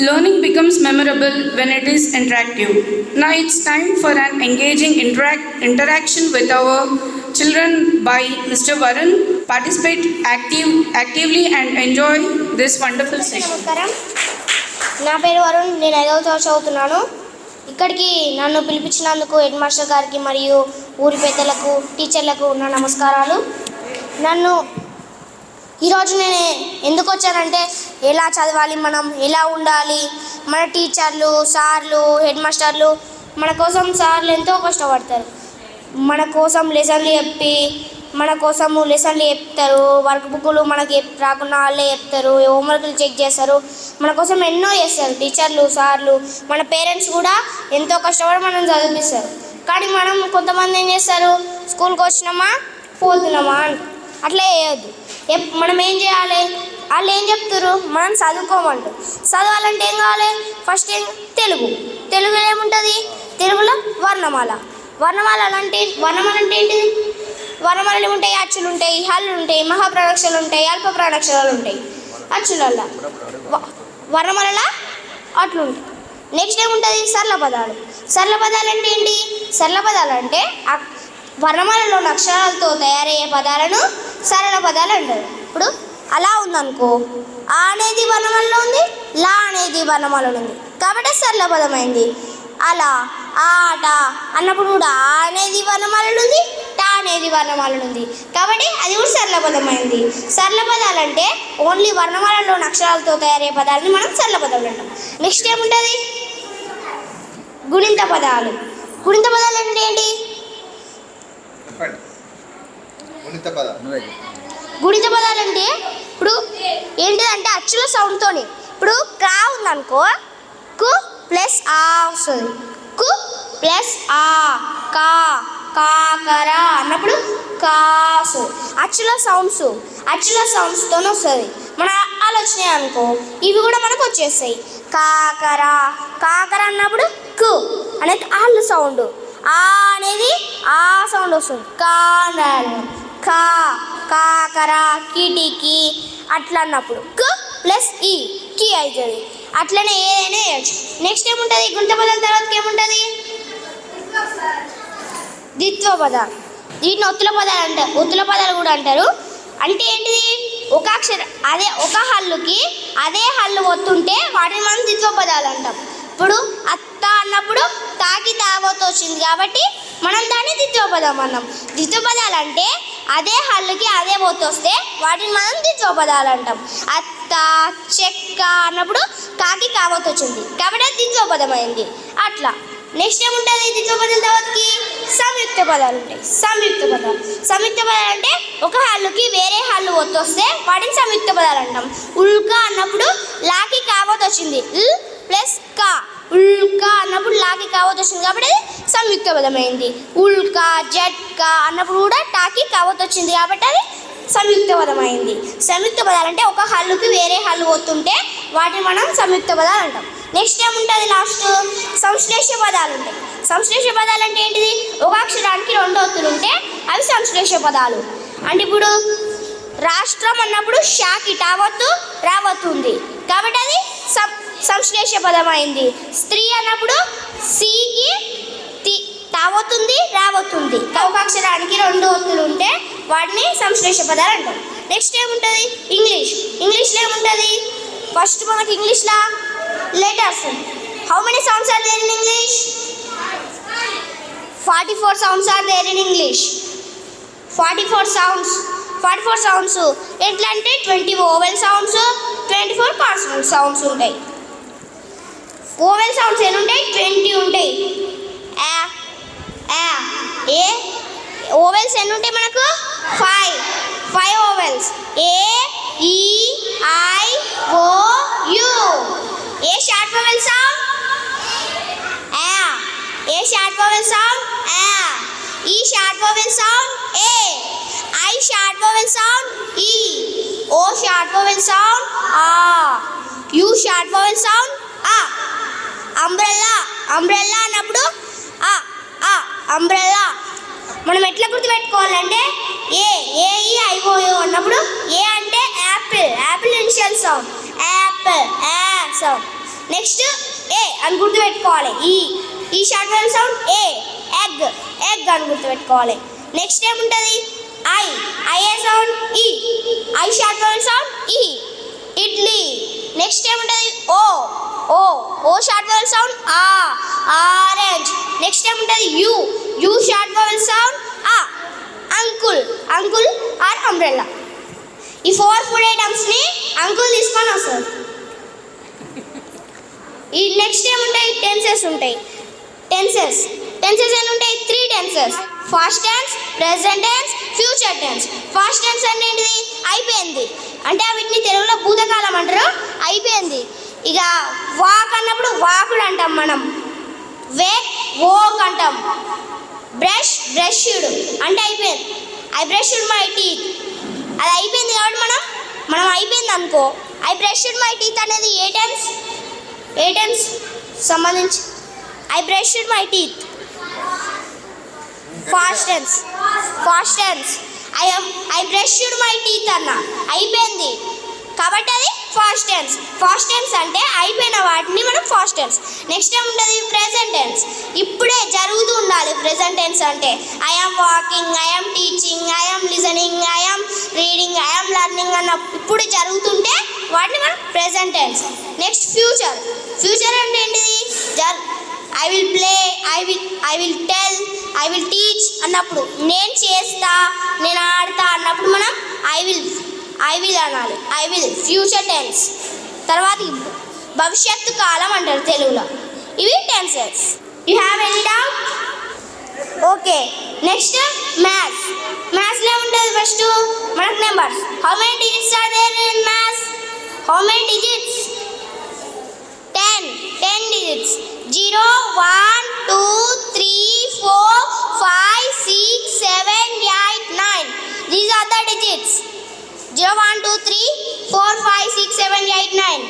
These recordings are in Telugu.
Learning becomes memorable when it is interactive. Now it's time for an engaging interaction with our children by Mr. Varun. Participate actively and enjoy this wonderful session. నమస్కారం, నా పేరు వరుణ్. నేను 5వ తరగతి చదువుతున్నాను. ఇక్కడికి నన్ను పిలిపించినందుకు హెడ్ మాస్టర్ గారికి మరియు ఊరి పెద్దలకు, టీచర్లకు నా నమస్కారాలు. ఈరోజు నేను ఎందుకు వచ్చానంటే, ఎలా చదవాలి, మనం ఎలా ఉండాలి, మన టీచర్లు, సార్లు, హెడ్ మాస్టర్లు మన కోసం సార్లు ఎంతో కష్టపడతారు. మన కోసం లెసన్లు చెప్తారు, వర్క్ బుక్లు మనకి రాకుండా వాళ్ళే చెప్తారు, హోంవర్క్లు చెక్ చేస్తారు, మన కోసం ఎన్నో చేస్తారు టీచర్లు, సార్లు. మన పేరెంట్స్ కూడా ఎంతో కష్టపడి మనం చదివిస్తారు. కానీ మనం కొంతమంది ఏం చేస్తారు, స్కూల్కి వచ్చినామా పోతున్నామా అని అట్లా వేయద్దు. మనం ఏం చేయాలి, వాళ్ళు ఏం చెప్తారు, మనం చదువుకోమంటారు. చదవాలంటే ఏం కావాలి, ఫస్ట్ తెలుగులో ఏముంటుంది, తెలుగులో వర్ణమాల అంటే ఏంటిది, వర్ణమాలలు ఉంటాయి, అచ్చులు ఉంటాయి, హల్లులు ఉంటాయి, మహాప్రాణాక్షరాలు ఉంటాయి, అల్ప ప్రాణాక్షరాలు ఉంటాయి. అచ్చులల్లా వర్ణమాలలో అట్లు ఉంటాయి. నెక్స్ట్ ఏముంటుంది, సరళ పదాలు అంటే ఏంటి, సరళ పదాలు అంటే వర్ణమాలలోని అక్షరాలతో తయారయ్యే పదాలను సరళ పదాలు అంటారు. ఇప్పుడు అలా ఉందనుకో, ఆ అనేది వర్ణమాలలో ఉంది, లా అనేది వర్ణమాలలో ఉంది, కాబట్టి సరళ పదమైంది. అలా, ఆట అన్నప్పుడు కూడా ఆ అనేది వర్ణమాలలో ఉంది, టా అనేది వర్ణమాలలో ఉంది, కాబట్టి అది కూడా సరళ పదమైంది. సరళ పదాలు అంటే ఓన్లీ వర్ణమాలలోని అక్షరాలతో తయారయ్యే పదాలని మనం సరళ పదాలు అంటాం. నెక్స్ట్ ఏముంటుంది, గుణింత పదాలు అంటే ఏంటి, గుణిత పదాలు అంటే ఇప్పుడు ఏంటిదంటే అచ్చుల సౌండ్తోని, ఇప్పుడు కా ఉందనుకో, కు ప్లస్ ఆ వస్తుంది, కు ప్లస్ ఆ, కా కాకరా అన్నప్పుడు కా వస్తుంది. అచ్చుల సౌండ్స్తో వస్తుంది. మన ఆలోచన అనుకో, ఇవి కూడా మనకు వచ్చేస్తాయి. కాకరా అన్నప్పుడు కు అనేది ఆళ్ళ సౌండ్, ఆ అనేది ఆ సౌండ్ వస్తుంది. కా కాకరా, కిటికీ అట్లా అన్నప్పుడు కు ప్లస్ ఈ కి అవుతుంది. అట్లనే ఏదైనా వేయచ్చు. నెక్స్ట్ ఏముంటుంది, గుణిత పదాల తర్వాతకి ఏముంటుంది, ద్విత్వ పదాలు. వీటిని ఒత్తుల పదాలు కూడా అంటారు. అంటే ఏంటిది, ఒక అక్షరం అదే ఒక హల్లుకి అదే హల్లు ఒత్తుంటే వాటిని మనం ద్విత్వ పదాలు అంటాం. ఇప్పుడు అత్త అన్నప్పుడు తాకి తావత్ వచ్చింది కాబట్టి మనం దాన్ని ద్విత్వ పదం అన్నాం. ద్విత్వ పదాలు అంటే అదే హల్లుకి అదే ఒత్తు వస్తే వాటిని మనం ద్విత్వ పదాలు అంటాం. అత్త, చెక్క అన్నప్పుడు కాకి కావత్ వచ్చింది కాబట్టి అది ద్విత్వ పదం అయింది. అట్లా నెక్స్ట్ ఏముంటుంది, ద్విత్వ పదాల తర్వాతకి సంయుక్త పదాలు ఉంటాయి. సంయుక్త పదాలు అంటే ఒక హల్లుకి వేరే హల్లు ఒత్తు వస్తే వాటిని సంయుక్త పదాలు అంటాం. ఉల్కా అన్నప్పుడు లాకి కావత్ వచ్చింది, ఉల్ ప్లస్ కా, ఉల్కా అన్నప్పుడు లాకి కావత్ వచ్చింది కాబట్టి అది సంయుక్త పదమైంది. ఉల్కా, జట్కా అన్నప్పుడు కూడా టాకి కావత్ వచ్చింది కాబట్టి అది సంయుక్త పదమైంది. సంయుక్త పదాలు అంటే ఒక హల్లుకి వేరే హల్లు ఒత్తుంటే వాటిని మనం సంయుక్త పదాలు అంటాం. నెక్స్ట్ ఏముంటుంది, లాస్ట్ సంశ్లేష పదాలు ఉంటాయి. సంశ్లేష పదాలు అంటే ఏంటిది, ఒక అక్షరానికి 2 ఒత్తులు ఉంటే అవి సంశ్లేష పదాలు. అంటే ఇప్పుడు రాష్ట్రం అన్నప్పుడు షాకి టావత్తు రావత్తు ఉంది కాబట్టి అది సంశ్లేష పదమైంది. స్త్రీ అన్నప్పుడు సీకి తావతుంది రావతుంది, ఒక అక్షరానికి 2 ఒత్తులు ఉంటే వాటిని సంశ్లేష పదాలు అంటాం. నెక్స్ట్ ఏముంటుంది, ఇంగ్లీష్లో ఏముంటుంది, ఫస్ట్ మనకి ఇంగ్లీష్లో letters. How many sounds are there in English, 44 sounds are there in English. 44 sounds ఎట్లా అంటే 20 ఓవెల్ సౌండ్స్, 24 కాన్సనెంట్ సౌండ్స్ ఉంటాయి. ఓవెల్ సౌండ్స్ ఎన్ని ఉంటాయి, 20 ఉంటాయి. ఏ ఓవెల్స్ ఎన్ని ఉంటాయి మనకు, 5 vowels. A, E, I, O, U. A short vowel sound, A short vowel sound, E short vowel sound, ఏ. ఐ షార్ట్ వోవెల్ సౌండ్, ఈ. ఓ షార్ట్ వోవెల్ సౌండ్, ఆ. యు షార్ట్ వోవెల్ సౌండ్, ఆ. అంబ్రెల్లా అన్నప్పుడు అంబ్రెల్లా. మనం ఎట్లా గుర్తుపెట్టుకోవాలంటే, ఏఈఐఓయు అన్నప్పుడు ఏ అంటే apple initial sound, apple sound. Next A అని గుర్తుపెట్టుకోవాలి. ఈ షార్ట్ వయల్ సౌండ్ ఏ. ఎగ్ అని గుర్తుపెట్టుకోవాలి. నెక్స్ట్ ఏముంటుంది ఐఏ sound I short vowel sound idli. Next ఏముంటుంది O short vowel sound orange. Next ఏముంటుంది U short vowel sound uncle or umbrella. ఈ 4 ఫుడ్ ఐటమ్స్ని అంకుల్ తీసుకొని వస్తారు. ఈ నెక్స్ట్ ఏముంటాయి టెన్సెస్ ఉంటాయి. టెన్సెస్ ఎన్ని ఉంటాయి? 3 tenses. Past tense, present tense, future tense. Past tense అంటే ఏంటిది? అయిపోయింది అంటే వీటిని తెలుగులో భూతకాలం అంటారు. అయిపోయింది. ఇక వాక్ అన్నప్పుడు వాకుడు అంటాం మనం. వోక్ అంటాం. బ్రష్డ్ అంటే అయిపోయింది. ఐ బ్రష్డ్ మై టీత్ అది అయిపోయింది కాబట్టి మనం అయిపోయింది అనుకో. ఐ బ్రష్డ్ మై టీత్ అనేది ఏ టెన్స్ సంబంధించి I brushed my teeth past tense. I brushed my teeth అన్న అయిపోయింది కాబట్టి అది ఫాస్ట్ టెన్స్ అంటే అయిపోయిన వాటిని మనం ఫాస్ట్ టెన్స్. నెక్స్ట్ ఏముంటుంది? Present tense. ఇప్పుడే జరుగుతూ ఉండాలి ప్రెజెంట్ టెన్స్ అంటే. I am walking, I am teaching, I am listening, I am reading, I am learning అన్న ఇప్పుడు జరుగుతుంటే వాటిని మనం ప్రెజెంట్ టెన్స్. నెక్స్ట్ ఫ్యూచర్ అంటే ఏంటిది? I will play, I will tell, I will teach అన్నప్పుడు, నేను చేస్తా, నేను ఆడతా అన్నప్పుడు మనం ఐ విల్ అనాలి. I will future tense. తర్వాత భవిష్యత్తు కాలం అంటారు తెలుగులో. ఇవి tenses. You have any doubt? Okay. Next మ్యాథ్స్లో ఉంటుంది ఫస్ట్ మనకు numbers. How many digits are there in maths? How many digits? 10 digits. 0, 1, 2, 3, 4, 5, 6, 7, 8, 9. These are the digits. 0, 1, 2, 3, 4, 5, 6, 7, 8, 9.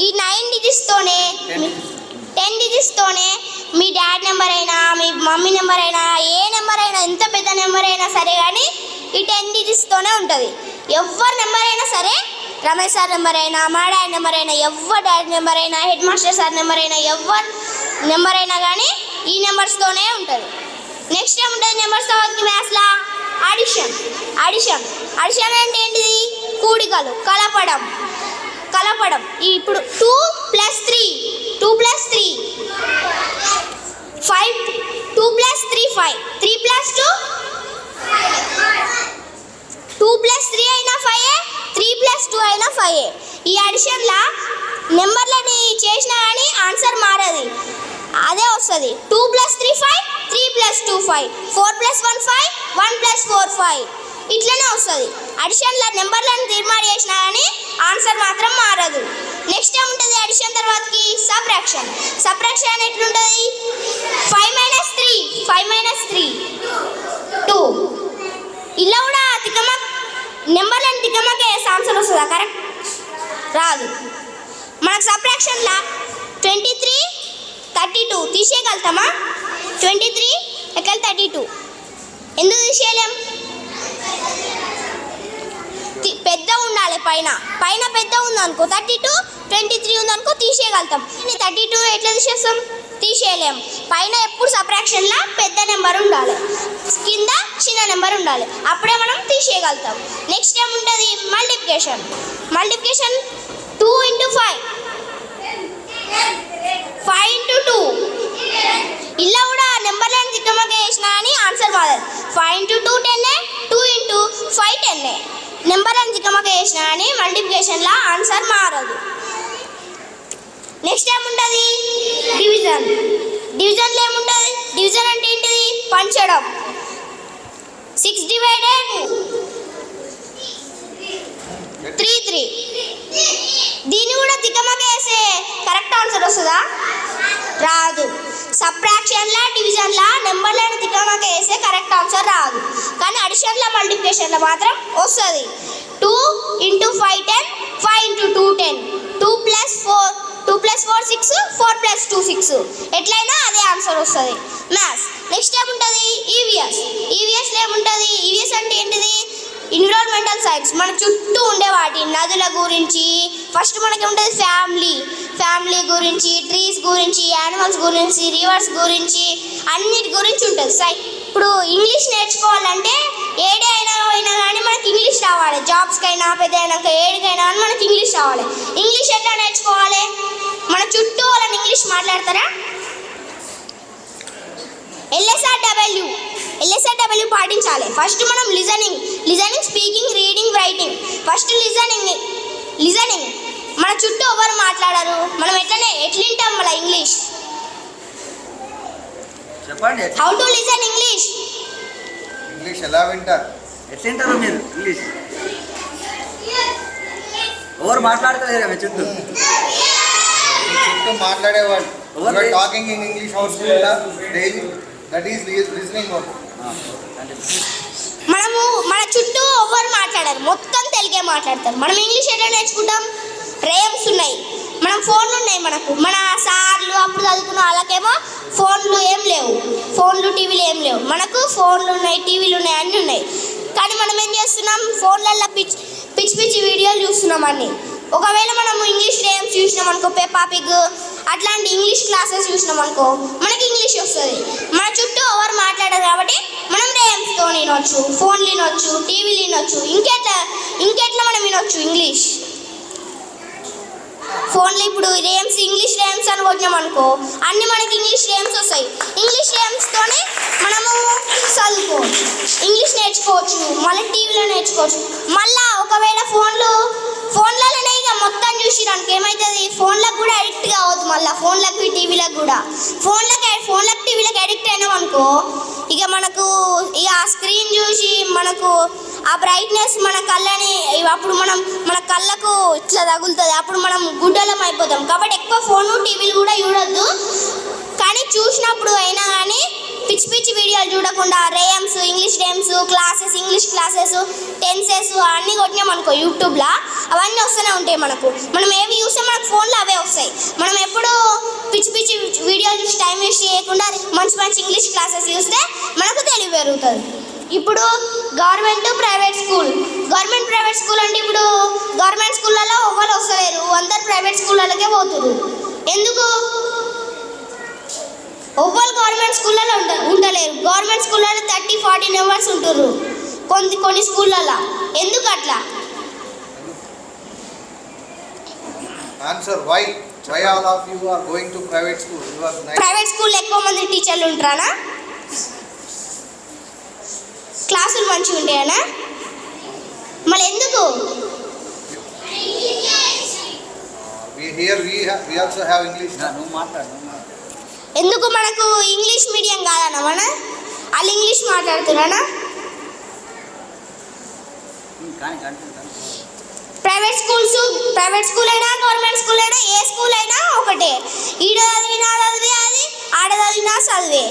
ఈ 9 డిజిట్స్తోనే 10 డిజిట్స్తోనే మీ డాడ్ నెంబర్ అయినా మీ మమ్మీ నెంబర్ అయినా ఏ నెంబర్ అయినా ఎంత పెద్ద నెంబర్ అయినా సరే కానీ ఈ 10 డిజిట్స్తోనే ఉంటుంది. ఎవరి నెంబర్ అయినా సరే, రమేష్ సార్ నెంబర్ అయినా, మా డాడీ నెంబర్ అయినా, ఎవరి డాడీ నెంబర్ అయినా, హెడ్ మాస్టర్ సార్ నెంబర్ అయినా, ఎవరి నెంబర్ అయినా కానీ ఈ నెంబర్స్తోనే ఉంటుంది. నెక్స్ట్ ఏముంటుంది నెంబర్స్ తర్వాతకి మ్యాథ్స్లో? అడిషన్ అంటే ఏంటిది? కూడికలు, కలపడం. ఇప్పుడు 2 + 3 5, 2 + 3 5, 3 + 2 2 + 3 అయినా 5, 3 + 2 అయినా 5. ఈ అడిషన్లో నెంబర్లని చేసినా కానీ ఆన్సర్ మారది, అదే వస్తుంది. 2 + 3 5, 3 + 2 5, 4 + 1 5, 1 + 4 5 ఇట్లనే వస్తుంది. అడిషన్లో నెంబర్లను తీర్మానం చేసినా కానీ ఆన్సర్ మాత్రం మారదు. నెక్స్ట్ ఏముంటుంది అడిషన్ తర్వాతకి? సబ్ట్రాక్షన్ ఎట్లుంటుంది? 5 - 3 2. ఇలా కూడా నెంబర్లను తికమక ఆన్సర్ వస్తుందా? కరెక్ట్ రాదు. మనకు సబ్ట్రాక్షన్లో 23 32 తీసేయగలుగుతామా? 23 = 32 ఎందుకు తీసేయలేం? పెద్ద ఉండాలి. పైన పెద్ద ఉందనుకో 32, 23 ఉందనుకో తీసేయగలుగుతాం. 32 ఎట్లా తీసేయలేం. పైన ఎప్పుడు సబ్ట్రాక్షన్లో పెద్ద నెంబర్ ఉండాలి, కింద చిన్న నెంబర్ ఉండాలి, అప్పుడే మనం తీసేయగలుగుతాం. నెక్స్ట్ ఏముంటుంది? మల్టిప్లికేషన్ 2 × 5, 5 × 2. ఇలా కూడా నెంబర్లను తిక్కమక వేసినా కానీ ఆన్సర్ మారదు. 5 × 2 10, 2 × 5 10. నెంబర్లను తిక్కమక వేసినా కానీ మల్టిప్లికేషన్లో ఆన్సర్ మారదు. నెక్స్ట్ ఏముంటుంది? డివిజన్లో ఏముంటుంది? డివిజన్ అంటే ఏంటిది? పంచడం. 6 / 3 దీన్ని కూడా తిక్కమక వేసే కరెక్ట్ ఆన్సర్ వస్తుందా? రాదు. సబ్ట్రాక్షన్లో డివిజన్లో నెంబర్లను తిక్కమక వేసే కరెక్ట్ ఆన్సర్ రాదు, కానీ అడిషన్లో మల్టిప్లికేషన్లో మాత్రం వస్తుంది. 2 × 5 10, 5 × 2 10, 2 + 4 6, 4 + 2 6. ఎట్లయినా అదే ఆన్సర్ వస్తుంది. మ్యాథ్స్. నెక్స్ట్ ఏముంటుంది? ఈవీఎస్లో ఏముంటుంది? ఈవీఎస్ అంటే ఏంటిది? ఎన్విరాన్మెంటల్ సైన్స్, మన చుట్టూ ఉండే వాటి నదుల గురించి. ఫస్ట్ మనకి ఉంటుంది ఫ్యామిలీ గురించి, ట్రీస్ గురించి, యానిమల్స్ గురించి, రివర్స్ గురించి, అన్నిటి గురించి ఉంటుంది ఇప్పుడు ఇంగ్లీష్ నేర్చుకోవాలంటే ఏడే అయినా కానీ మనకి ఇంగ్లీష్ రావాలి. జాబ్స్కైనా పెద్ద అయినాక ఏడికైనా కానీ మనకి ఇంగ్లీష్ రావాలి. ఇంగ్లీష్ ఎట్లా నేర్చుకోవాలి? మన చుట్టూ వాళ్ళని ఇంగ్లీష్ మాట్లాడతారా? LSRW పాటించాలి. ఫస్ట్ మనం listening, speaking, reading, writing. First listening మన చుట్టూ ఎవరు మాట్లాడరు, మనం ఎట్లింటాం మన ఇంగ్లీష్. చెప్పండి, హౌ టు లిజన్ ఇంగ్లీష్ ఎలా వింటారు? ఎట్లింటారు మీరు ఇంగ్లీష్? ఎవరు మాట్లాడతలేరా మీ చుట్టూ? మాట్లాడేవాడు talking in English house daily, that is listening. మనము మన చుట్టూ ఎవరు మాట్లాడారు, మొత్తం తెలుగే మాట్లాడతారు. మనం ఇంగ్లీష్ ఎట్లా నేర్చుకుంటాం? రేమ్స్ ఉన్నాయి, మనం ఫోన్లు ఉన్నాయి. మన సార్లు అప్పుడు చదువుకున్న వాళ్ళకేమో ఫోన్లు ఏం లేవు, టీవీలు ఏం లేవు. మనకు ఫోన్లు ఉన్నాయి, టీవీలు ఉన్నాయి, అన్నీ ఉన్నాయి. కానీ మనం ఏం చేస్తున్నాం? ఫోన్లలో పిచ్చి వీడియోలు చూస్తున్నాం అన్నీ. ఒకవేళ మనము ఇంగ్లీష్ రేమ్స్ చూసినాం అనుకో, పెప్పా పిగ్ అట్లాంటి ఇంగ్లీష్ క్లాసెస్ చూసినాం అనుకో, మనకి ఇంగ్లీష్ వస్తుంది. మన చుట్టూ ఎవరు మాట్లాడారు కాబట్టి మనం రేమ్స్తో వినొచ్చు, ఫోన్లు వినొచ్చు, టీవీలు వినొచ్చు. ఇంకెట్లా మనం వినొచ్చు ఇంగ్లీష్? ఫోన్లో ఇప్పుడు ఇంగ్లీష్ రేమ్స్ అని కొట్టినాం అనుకో, అన్నీ మనకి ఇంగ్లీష్ రేమ్స్ వస్తాయి. ఇంగ్లీష్ రేమ్స్తోనే మనము చదువుకోవచ్చు, ఇంగ్లీష్ నేర్చుకోవచ్చు, మళ్ళీ టీవీలో నేర్చుకోవచ్చు. మళ్ళీ ఒకవేళ ఫోన్లలోనే ఇక మొత్తం చూసిరానికి ఏమవుతుంది? ఫోన్లకు కూడా అడిక్ట్ కావద్దు. మళ్ళీ ఫోన్లకు టీవీలకు కూడా ఫోన్లకు టీవీలకు అడిక్ట్ అయినాం అనుకో, ఇక మనకు ఇక ఆ స్క్రీన్ చూసి మనకు ఆ బ్రైట్నెస్ మన కళ్ళని అప్పుడు మన కళ్ళకు ఇట్లా తగులుతుంది. అప్పుడు మనం గుడ్డలం అయిపోతాం. కాబట్టి ఎక్కువ ఫోను టీవీలు కూడా చూడొద్దు. కానీ చూసినప్పుడు అయినా కానీ పిచ్చి వీడియోలు చూడకుండా Rams, English Rams classes, English classes, tenses అన్నీ కొట్టినాం అనుకో యూట్యూబ్లో, అవన్నీ వస్తూనే ఉంటాయి మనకు. మనం ఏవి చూస్తే మనకు ఫోన్లో అవే వస్తాయి. మనం ఎప్పుడు పిచ్చి వీడియోలు చూసి టైం వేస్ట్ చేయకుండా మంచి ఇంగ్లీష్ క్లాసెస్ చూస్తే మనకు తెలివి పెరుగుతుంది. ఇప్పుడు గవర్నమెంట్ ప్రైవేట్ స్కూల్ అంటే ఇప్పుడు గవర్నమెంట్ స్కూళ్ళలో ఎవరు వస్తలేరు, అందరు ప్రైవేట్ స్కూళ్ళకే పోతున్నారు. ఎందుకు? ఎవ్వరు గవర్నమెంట్ స్కూళ్ళలో ఉండలేరు. గవర్నమెంట్ స్కూళ్ళలో 30-40 మెంబర్స్ ఉంటారు కొన్ని స్కూళ్ళలో. ఎందుకు అట్లా? Answer why all of you are going to private school? Private school ఎక్కువ మంది టీచర్లు ఉంటారా? క్లాసులు మంచిగా ఉంటాయనా? మళ్ళీ ఎందుకు? we also have English. నువ్వు మాట్లాడు. ఎందుకు? మనకు ఇంగ్లీష్ మీడియం కాదన్నా, వాళ్ళు ఇంగ్లీష్ మాట్లాడుతున్నారా? ప్రైవేట్ స్కూల్ అయినా గవర్నమెంట్ స్కూల్ అయినా ఏ స్కూల్ అయినా ఒకటే. ఈడ చదివినా చదివే, అది ఆడ చదివినా చదివే.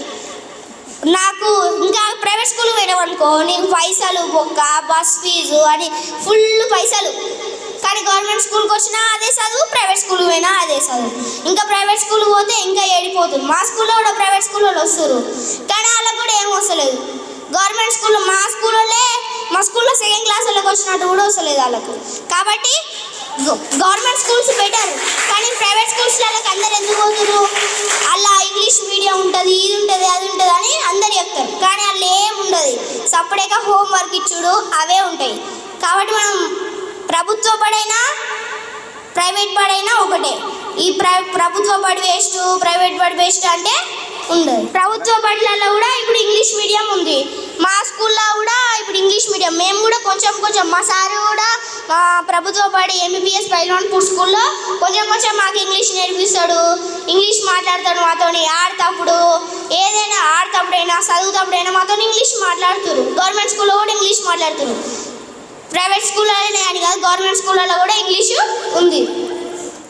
నాకు ఇంకా ప్రైవేట్ స్కూల్ పోయినాం అనుకో, నీకు పైసలు బొక్క, బస్ ఫీజు అని ఫుల్ పైసలు. కానీ గవర్నమెంట్ స్కూల్కి వచ్చినా అదే చదువు, ప్రైవేట్ స్కూల్ పోయినా అదే చదువు. ఇంకా ప్రైవేట్ స్కూల్ పోతే ఇంకా ఏడిపోతుంది. మా స్కూల్లో కూడా ప్రైవేట్ స్కూల్లో వస్తారు, కానీ వాళ్ళకు కూడా ఏం వస్తలేదు. గవర్నమెంట్ స్కూల్లో మా స్కూల్లో సెకండ్ క్లాసులకు వచ్చినట్టు కూడా వస్తలేదు వాళ్ళకు. కాబట్టి గవర్నమెంట్ స్కూల్స్ బెటర్. కానీ ప్రైవేట్ స్కూల్స్లోకి అందరు ఎందుకు పోతున్నారు? అలా ఇంగ్లీష్ మీడియం ఉంటుంది, ఇది ఉంటుంది, అది ఉంటుంది అని అందరు చెప్తారు. కానీ వాళ్ళు ఏముండదు, సపరేట్గా హోంవర్క్ ఇచ్చుడు అవే ఉంటాయి. కాబట్టి మనం ప్రభుత్వ బడైనా ప్రైవేట్ బడైనా ఒకటే. ఈ ప్రభుత్వ బడి వేస్ట్, ప్రైవేట్ బడి వేస్ట్ అంటే ఉండదు. ప్రభుత్వ బడులలో కూడా ఇప్పుడు ఇంగ్లీష్ మీడియం ఉంది. మా స్కూల్లో కూడా ఇప్పుడు ఇంగ్లీష్ మీడియం. మేము కూడా కొంచెం మా సారు కూడా మా ప్రభుత్వ బడి MBBS పైల్వాన్పూర్ స్కూల్లో కొంచెం మాకు ఇంగ్లీష్ నేర్పిస్తాడు, ఇంగ్లీష్ మాట్లాడతాడు మాతోని. ఆడతప్పుడైనా చదువుతప్పుడైనా మాతో ఇంగ్లీష్ మాట్లాడుతారు. గవర్నమెంట్ స్కూల్లో కూడా ఇంగ్లీష్ మాట్లాడుతారు. ప్రైవేట్ స్కూల్లోనే అని కాదు, గవర్నమెంట్ స్కూళ్ళలో కూడా ఇంగ్లీషు ఉంది.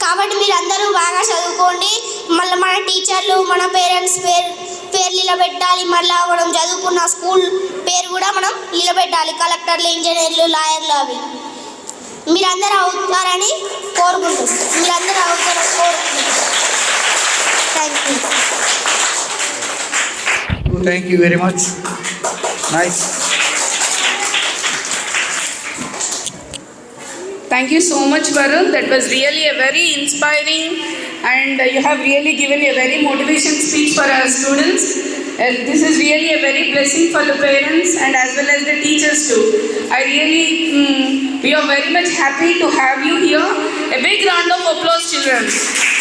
కాబట్టి మీరు అందరూ బాగా చదువుకోండి. మళ్ళీ మన టీచర్లు, మన పేరెంట్స్ పేరు నిలబెట్టాలి. మళ్ళీ మనం చదువుకున్న స్కూల్ పేరు కూడా మనం నిలబెట్టాలి. కలెక్టర్లు, ఇంజనీర్లు, లాయర్లు అవి మీరందరూ అవుతారని కోరుకుంటున్నాం. Thank you very much. Nice. Thank you so much, Varun. That was really a very inspiring and you have really given a very motivation speech for our students. This is really a very blessing for the parents and as well as the teachers too. We are very much happy to have you here. A big round of applause, children.